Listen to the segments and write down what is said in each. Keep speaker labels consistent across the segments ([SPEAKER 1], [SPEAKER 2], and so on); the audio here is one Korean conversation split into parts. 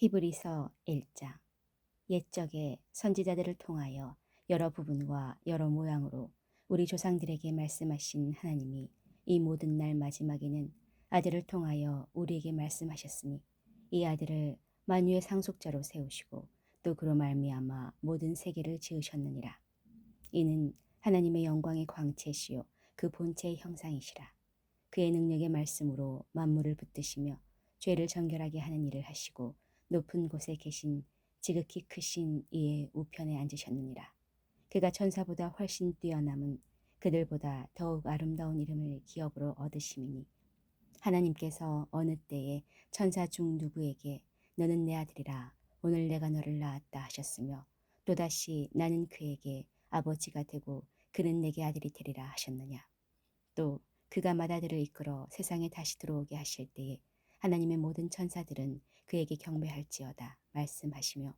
[SPEAKER 1] 히브리서 1장. 옛적에 선지자들을 통하여 여러 부분과 여러 모양으로 우리 조상들에게 말씀하신 하나님이 이 모든 날 마지막에는 아들을 통하여 우리에게 말씀하셨으니 이 아들을 만유의 상속자로 세우시고 또 그로 말미암아 모든 세계를 지으셨느니라. 이는 하나님의 영광의 광채시요 그 본체의 형상이시라. 그의 능력의 말씀으로 만물을 붙드시며 죄를 정결하게 하는 일을 하시고 높은 곳에 계신 지극히 크신 이의 우편에 앉으셨느니라. 그가 천사보다 훨씬 뛰어남은 그들보다 더욱 아름다운 이름을 기업으로 얻으심이니 하나님께서 어느 때에 천사 중 누구에게 너는 내 아들이라 오늘 내가 너를 낳았다 하셨으며 또다시 나는 그에게 아버지가 되고 그는 내게 아들이 되리라 하셨느냐. 또 그가 맏아들을 이끌어 세상에 다시 들어오게 하실 때에 하나님의 모든 천사들은 그에게 경배할지어다 말씀하시며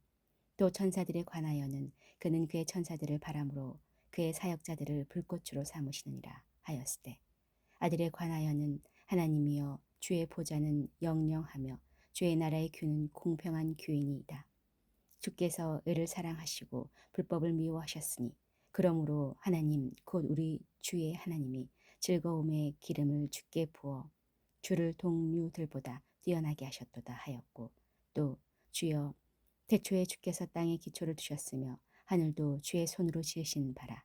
[SPEAKER 1] 또 천사들에 관하여는 그는 그의 천사들을 바람으로 그의 사역자들을 불꽃으로 삼으시느니라 하였으되 아들에 관하여는 하나님이여 주의 보좌는 영영하며 주의 나라의 규는 공평한 규이니이다. 주께서 의를 사랑하시고 불법을 미워하셨으니 그러므로 하나님 곧 우리 주의 하나님이 즐거움의 기름을 주께 부어 주를 동류들보다 뛰어나게 하셨도다 하였고 또 주여 태초에 주께서 땅에 기초를 두셨으며 하늘도 주의 손으로 지으신 바라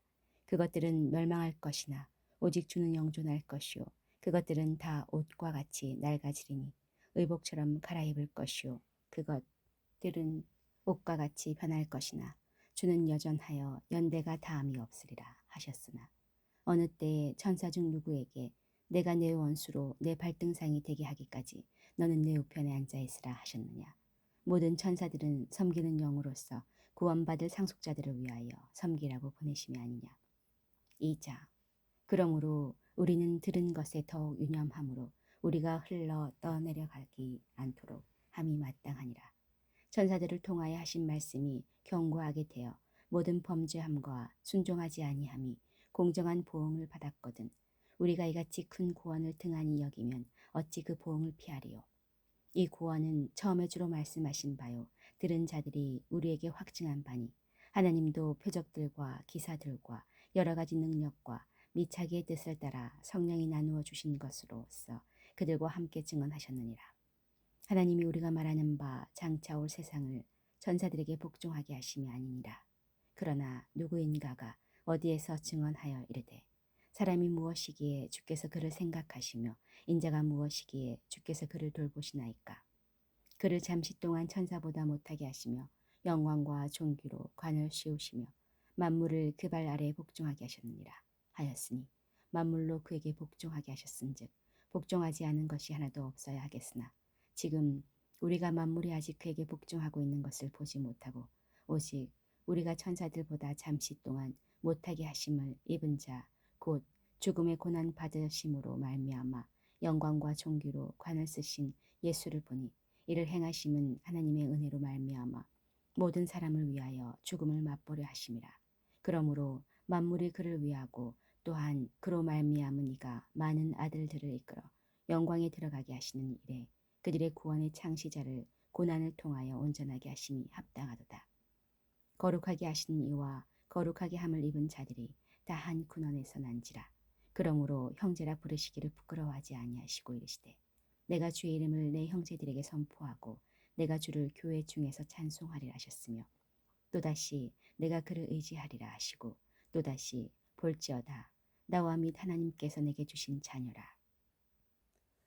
[SPEAKER 1] 그것들은 멸망할 것이나 오직 주는 영존할 것이요 그것들은 다 옷과 같이 낡아지리니 의복처럼 갈아입을 것이요 그것들은 옷과 같이 변할 것이나 주는 여전하여 연대가 다함이 없으리라 하셨으나 어느 때에 천사 중 누구에게 내가 내 원수로 내 발등상이 되게 하기까지 너는 내 우편에 앉아 있으라 하셨느냐. 모든 천사들은 섬기는 영으로서 구원받을 상속자들을 위하여 섬기라고 보내심이 아니냐. 2장. 그러므로 우리는 들은 것에 더욱 유념함으로 우리가 흘러 떠내려가기 않도록 함이 마땅하니라. 천사들을 통하여 하신 말씀이 견고하게 되어 모든 범죄함과 순종하지 아니함이 공정한 보응을 받았거든 우리가 이같이 큰 구원을 등한히 여기면 어찌 그 보응을 피하리요. 이 구원은 처음에 주로 말씀하신 바요 들은 자들이 우리에게 확증한 바니 하나님도 표적들과 기사들과 여러 가지 능력과 미차기의 뜻을 따라 성령이 나누어 주신 것으로서 그들과 함께 증언하셨느니라. 하나님이 우리가 말하는 바 장차 올 세상을 천사들에게 복종하게 하심이 아니니라. 그러나 누구인가가 어디에서 증언하여 이르되 사람이 무엇이기에 주께서 그를 생각하시며 인자가 무엇이기에 주께서 그를 돌보시나이까. 그를 잠시 동안 천사보다 못하게 하시며 영광과 존귀로 관을 씌우시며 만물을 그 발 아래에 복종하게 하셨느니라 하였으니 만물로 그에게 복종하게 하셨은즉 복종하지 않은 것이 하나도 없어야 하겠으나 지금 우리가 만물이 아직 그에게 복종하고 있는 것을 보지 못하고 오직 우리가 천사들보다 잠시 동안 못하게 하심을 입은 자 곧 죽음의 고난 받으심으로 말미암아 영광과 존귀로 관을 쓰신 예수를 보니 이를 행하심은 하나님의 은혜로 말미암아 모든 사람을 위하여 죽음을 맛보려 하심이라. 그러므로 만물이 그를 위하고 또한 그로 말미암은 이가 많은 아들들을 이끌어 영광에 들어가게 하시는 일에 그들의 구원의 창시자를 고난을 통하여 온전하게 하심이 합당하도다. 거룩하게 하신 이와 거룩하게 함을 입은 자들이 다 한 군원에서 난지라. 그러므로 형제라 부르시기를 부끄러워하지 아니하시고 이르시되 내가 주의 이름을 내 형제들에게 선포하고 내가 주를 교회 중에서 찬송하리라 하셨으며 또다시 내가 그를 의지하리라 하시고 또다시 볼지어다 나와 및 하나님께서 내게 주신 자녀라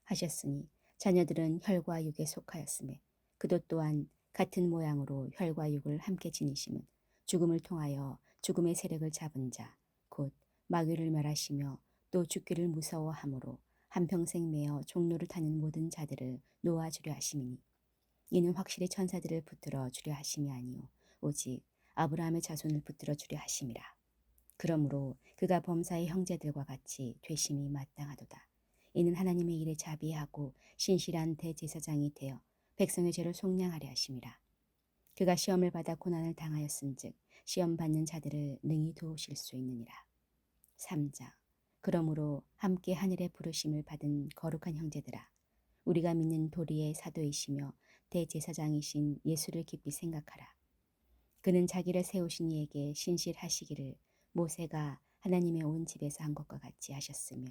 [SPEAKER 1] 하셨으니 자녀들은 혈과 육에 속하였으며 그도 또한 같은 모양으로 혈과 육을 함께 지니심은 죽음을 통하여 죽음의 세력을 잡은 자 곧 마귀를 멸하시며 또 죽기를 무서워함으로 한평생 매어 종로를 타는 모든 자들을 놓아주려 하심이니 이는 확실히 천사들을 붙들어 주려 하심이 아니요 오직 아브라함의 자손을 붙들어 주려 하심이라. 그러므로 그가 범사의 형제들과 같이 되심이 마땅하도다. 이는 하나님의 일에 자비하고 신실한 대제사장이 되어 백성의 죄를 속량하려 하심이라. 그가 시험을 받아 고난을 당하였은즉 시험 받는 자들을 능히 도우실 수 있느니라. 3장. 그러므로 함께 하늘의 부르심을 받은 거룩한 형제들아 우리가 믿는 도리의 사도이시며 대제사장이신 예수를 깊이 생각하라. 그는 자기를 세우신 이에게 신실하시기를 모세가 하나님의 온 집에서 한 것과 같이 하셨으며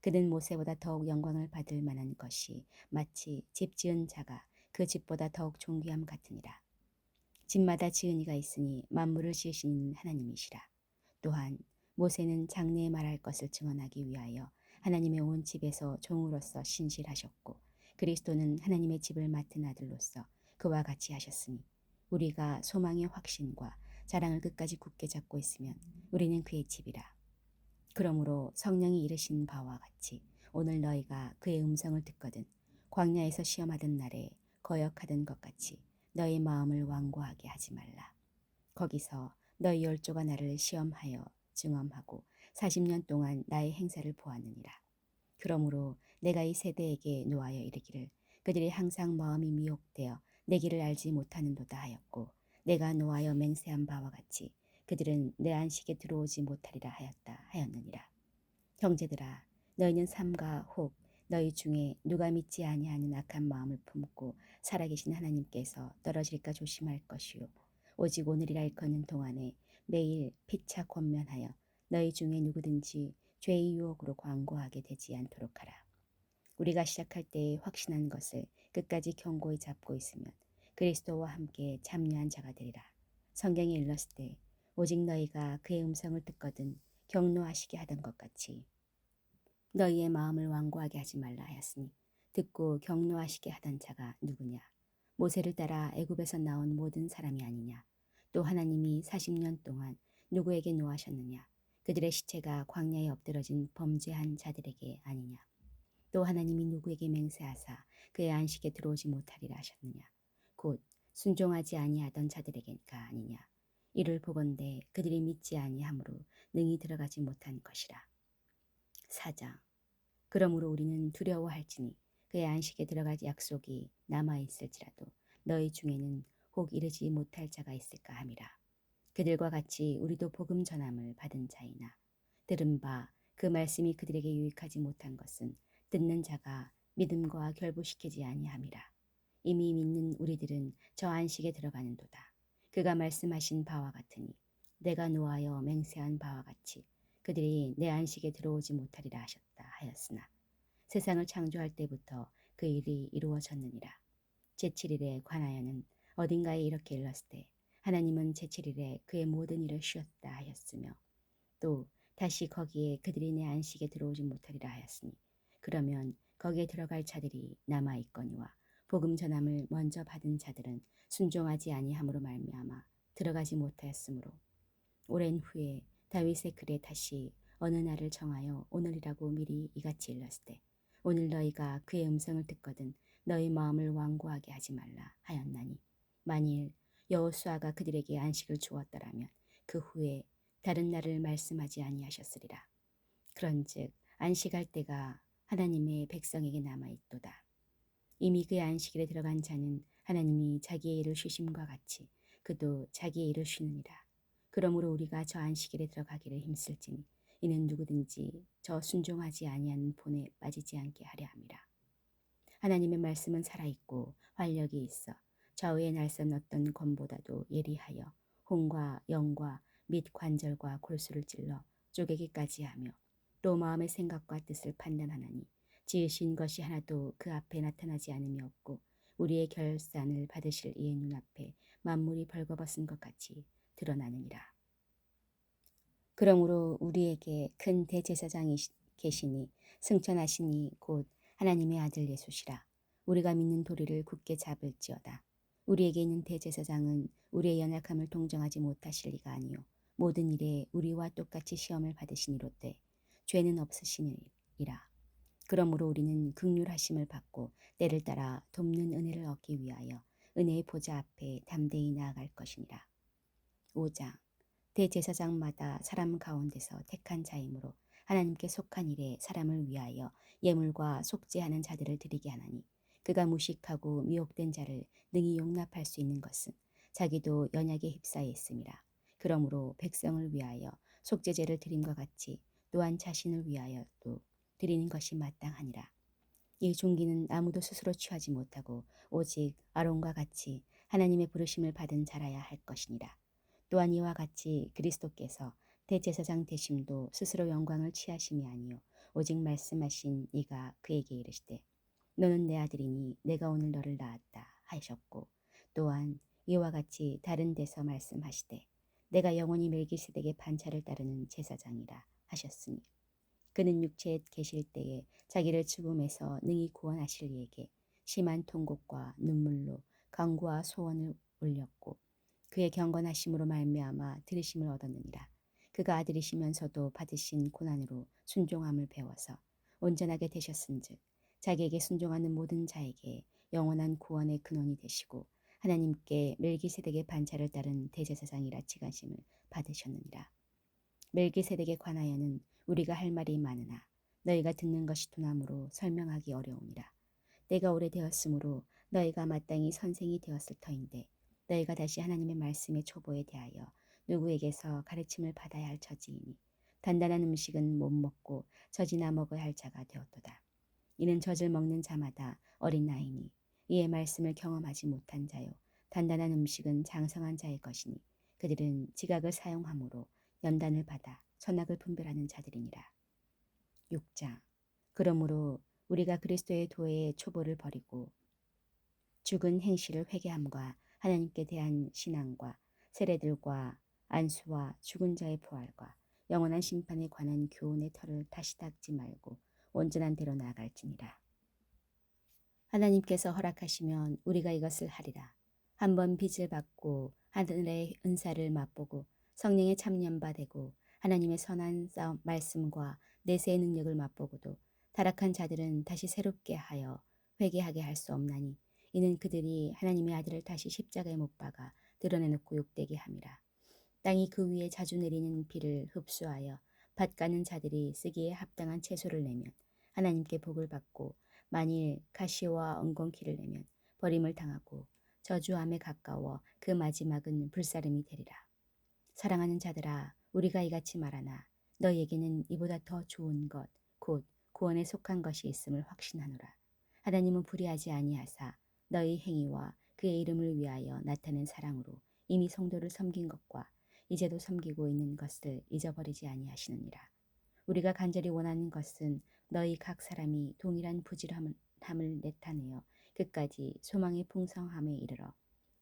[SPEAKER 1] 그는 모세보다 더욱 영광을 받을 만한 것이 마치 집 지은 자가 그 집보다 더욱 존귀함 같으니라. 집마다 지은 이가 있으니 만물을 지으신 하나님이시라. 또한 모세는 장래에 말할 것을 증언하기 위하여 하나님의 온 집에서 종으로서 신실하셨고 그리스도는 하나님의 집을 맡은 아들로서 그와 같이 하셨으니 우리가 소망의 확신과 자랑을 끝까지 굳게 잡고 있으면 우리는 그의 집이라. 그러므로 성령이 이르신 바와 같이 오늘 너희가 그의 음성을 듣거든 광야에서 시험하던 날에 거역하던 것 같이 너희 마음을 완고하게 하지 말라. 거기서 너희 열조가 나를 시험하여 증언하고 40년 동안 나의 행사를 보았느니라. 그러므로 내가 이 세대에게 노하여 이르기를 그들이 항상 마음이 미혹되어 내 길을 알지 못하는도다 하였고 내가 노하여 맹세한 바와 같이 그들은 내 안식에 들어오지 못하리라 하였느니라. 형제들아 너희는 삼가 혹 너희 중에 누가 믿지 아니하는 악한 마음을 품고 살아계신 하나님께서 떨어질까 조심할 것이요 오직 오늘이라 일컫는 동안에 매일 피차 권면하여 너희 중에 누구든지 죄의 유혹으로 광고하게 되지 않도록 하라. 우리가 시작할 때에 확신한 것을 끝까지 견고히 잡고 있으면 그리스도와 함께 참여한 자가 되리라. 성경에 일렀을 때 오직 너희가 그의 음성을 듣거든 경노하시게 하던 것 같이 너희의 마음을 완고하게 하지 말라 하였으니 듣고 경노하시게 하던 자가 누구냐? 모세를 따라 애굽에서 나온 모든 사람이 아니냐? 또 하나님이 40년 동안 누구에게 노하셨느냐? 그들의 시체가 광야에 엎드러진 범죄한 자들에게 아니냐? 또 하나님이 누구에게 맹세하사 그의 안식에 들어오지 못하리라 하셨느냐? 곧 순종하지 아니하던 자들에게가 아니냐? 이를 보건대 그들이 믿지 아니하므로 능히 들어가지 못한 것이라. 4장. 그러므로 우리는 두려워할지니 그의 안식에 들어갈 약속이 남아있을지라도 너희 중에는 혹 이르지 못할 자가 있을까 함이라. 그들과 같이 우리도 복음 전함을 받은 자이나 들은 바 그 말씀이 그들에게 유익하지 못한 것은 듣는 자가 믿음과 결부시키지 아니함이라. 이미 믿는 우리들은 저 안식에 들어가는도다. 그가 말씀하신 바와 같으니 내가 노하여 맹세한 바와 같이 그들이 내 안식에 들어오지 못하리라 하셨다 하였으나 세상을 창조할 때부터 그 일이 이루어졌느니라. 제7일에 관하여는 어딘가에 이렇게 일렀을 때 하나님은 제7일에 그의 모든 일을 쉬었다 하였으며 또 다시 거기에 그들이 내 안식에 들어오지 못하리라 하였으니 그러면 거기에 들어갈 자들이 남아있거니와 복음 전함을 먼저 받은 자들은 순종하지 아니함으로 말미암아 들어가지 못하였으므로 오랜 후에 다윗의 글에 다시 어느 날을 정하여 오늘이라고 미리 이같이 일렀을 때 오늘 너희가 그의 음성을 듣거든 너희 마음을 완고하게 하지 말라 하였나니 만일 여호수아가 그들에게 안식을 주었더라면 그 후에 다른 날을 말씀하지 아니하셨으리라. 그런즉 안식할 때가 하나님의 백성에게 남아있도다. 이미 그의 안식일에 들어간 자는 하나님이 자기의 일을 쉬심과 같이 그도 자기의 일을 쉬느니라. 그러므로 우리가 저 안식일에 들어가기를 힘쓸지니 이는 누구든지 저 순종하지 아니하는 본에 빠지지 않게 하려 함이라. 하나님의 말씀은 살아있고 활력이 있어 좌우의 날선 어떤 검보다도 예리하여 혼과 영과 및 관절과 골수를 찔러 쪼개기까지 하며 또 마음의 생각과 뜻을 판단하나니 지으신 것이 하나도 그 앞에 나타나지 않음이 없고 우리의 결산을 받으실 이의 눈앞에 만물이 벌거벗은 것 같이 드러나느니라. 그러므로 우리에게 큰 대제사장이 계시니 승천하시니 곧 하나님의 아들 예수시라. 우리가 믿는 도리를 굳게 잡을지어다. 우리에게 있는 대제사장은 우리의 연약함을 동정하지 못하실 리가 아니요 모든 일에 우리와 똑같이 시험을 받으시니로되 죄는 없으시니라. 그러므로 우리는 긍휼하심을 받고 때를 따라 돕는 은혜를 얻기 위하여 은혜의 보좌 앞에 담대히 나아갈 것이니라. 5장. 대제사장마다 사람 가운데서 택한 자이므로 하나님께 속한 일에 사람을 위하여 예물과 속죄하는 자들을 드리게 하나니 그가 무식하고 미혹된 자를 능히 용납할 수 있는 것은 자기도 연약에 휩싸여 있음이라. 그러므로 백성을 위하여 속죄제를 드림과 같이 또한 자신을 위하여도 드리는 것이 마땅하니라. 이 종기는 아무도 스스로 취하지 못하고 오직 아론과 같이 하나님의 부르심을 받은 자라야 할 것이니라. 또한 이와 같이 그리스도께서 대제사장 되심도 스스로 영광을 취하심이 아니요 오직 말씀하신 이가 그에게 이르시되 너는 내 아들이니 내가 오늘 너를 낳았다 하셨고 또한 이와 같이 다른 데서 말씀하시되 내가 영원히 멜기세덱의 반차를 따르는 제사장이라 하셨으니 그는 육체에 계실 때에 자기를 죽음에서 능히 구원하실 이에게 심한 통곡과 눈물로 간구와 소원을 올렸고 그의 경건하심으로 말미암아 들으심을 얻었느니라. 그가 아들이시면서도 받으신 고난으로 순종함을 배워서 온전하게 되셨은즉 자기에게 순종하는 모든 자에게 영원한 구원의 근원이 되시고 하나님께 멜기세덱의 반차를 따른 대제사장이라 칭하심을 받으셨느니라. 멜기세덱에 관하여는 우리가 할 말이 많으나 너희가 듣는 것이 둔함으로 설명하기 어려우니라. 때가 오래되었으므로 너희가 마땅히 선생이 되었을 터인데 너희가 다시 하나님의 말씀의 초보에 대하여 누구에게서 가르침을 받아야 할 처지이니 단단한 음식은 못 먹고 젖이나 먹어야 할 자가 되었도다. 이는 젖을 먹는 자마다 어린 나이니 이의 말씀을 경험하지 못한 자요 단단한 음식은 장성한 자의 것이니 그들은 지각을 사용함으로 연단을 받아 선악을 분별하는 자들이니라. 6장 그러므로 우리가 그리스도의 도의 초보를 버리고 죽은 행실을 회개함과 하나님께 대한 신앙과 세례들과 안수와 죽은 자의 부활과 영원한 심판에 관한 교훈의 털을 다시 닦지 말고 온전한 대로 나아갈지니라. 하나님께서 허락하시면 우리가 이것을 하리라. 한번 빚을 받고 하늘의 은사를 맛보고 성령의 참념바 되고 하나님의 선한 싸움 말씀과 내세의 능력을 맛보고도 타락한 자들은 다시 새롭게 하여 회개하게 할 수 없나니 이는 그들이 하나님의 아들을 다시 십자가에 못 박아 드러내놓고 욕되게 함이라. 땅이 그 위에 자주 내리는 비를 흡수하여 밭 가는 자들이 쓰기에 합당한 채소를 내면 하나님께 복을 받고 만일 가시와 엉겅퀴를 내면 버림을 당하고 저주함에 가까워 그 마지막은 불사름이 되리라. 사랑하는 자들아 우리가 이같이 말하나 너희에게는 이보다 더 좋은 것 곧 구원에 속한 것이 있음을 확신하노라. 하나님은 불의하지 아니하사 너희 행위와 그의 이름을 위하여 나타낸 사랑으로 이미 성도를 섬긴 것과 이제도 섬기고 있는 것을 잊어버리지 아니하시느니라. 우리가 간절히 원하는 것은 너희 각 사람이 동일한 부지런함을 나타내어 끝까지 소망의 풍성함에 이르러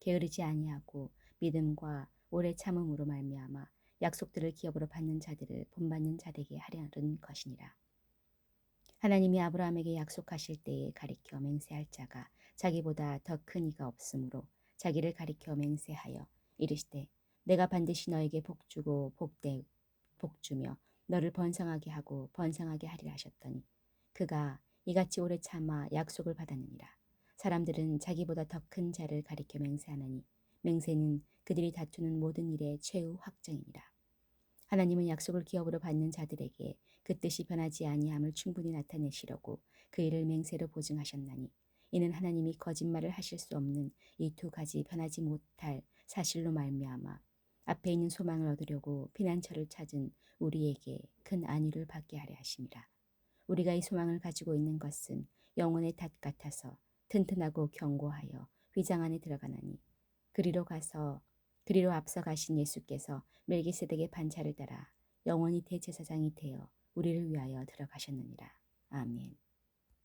[SPEAKER 1] 게으르지 아니하고 믿음과 오래 참음으로 말미암아 약속들을 기업으로 받는 자들을 본받는 자되게 하려는 것이니라. 하나님이 아브라함에게 약속하실 때에 가리켜 맹세할 자가 자기보다 더 큰 이가 없으므로 자기를 가리켜 맹세하여 이르시되 내가 반드시 너에게 복주고 복주며 너를 번성하게 하고 번성하게 하리라 하셨더니 그가 이같이 오래 참아 약속을 받았느니라. 사람들은 자기보다 더 큰 자를 가리켜 맹세하나니 맹세는 그들이 다투는 모든 일의 최후 확정이니라. 하나님은 약속을 기업으로 받는 자들에게 그 뜻이 변하지 아니함을 충분히 나타내시려고 그 일을 맹세로 보증하셨나니 이는 하나님이 거짓말을 하실 수 없는 이 두 가지 변하지 못할 사실로 말미암아 앞에 있는 소망을 얻으려고 피난처를 찾은 우리에게 큰 안위를 받게 하려 하심이라. 우리가 이 소망을 가지고 있는 것은 영혼의 닷 같아서 튼튼하고 견고하여 휘장 안에 들어가나니 그리로 앞서 가신 예수께서 멜기세덱의 반차를 따라 영원히 대제사장이 되어 우리를 위하여 들어가셨느니라. 아멘.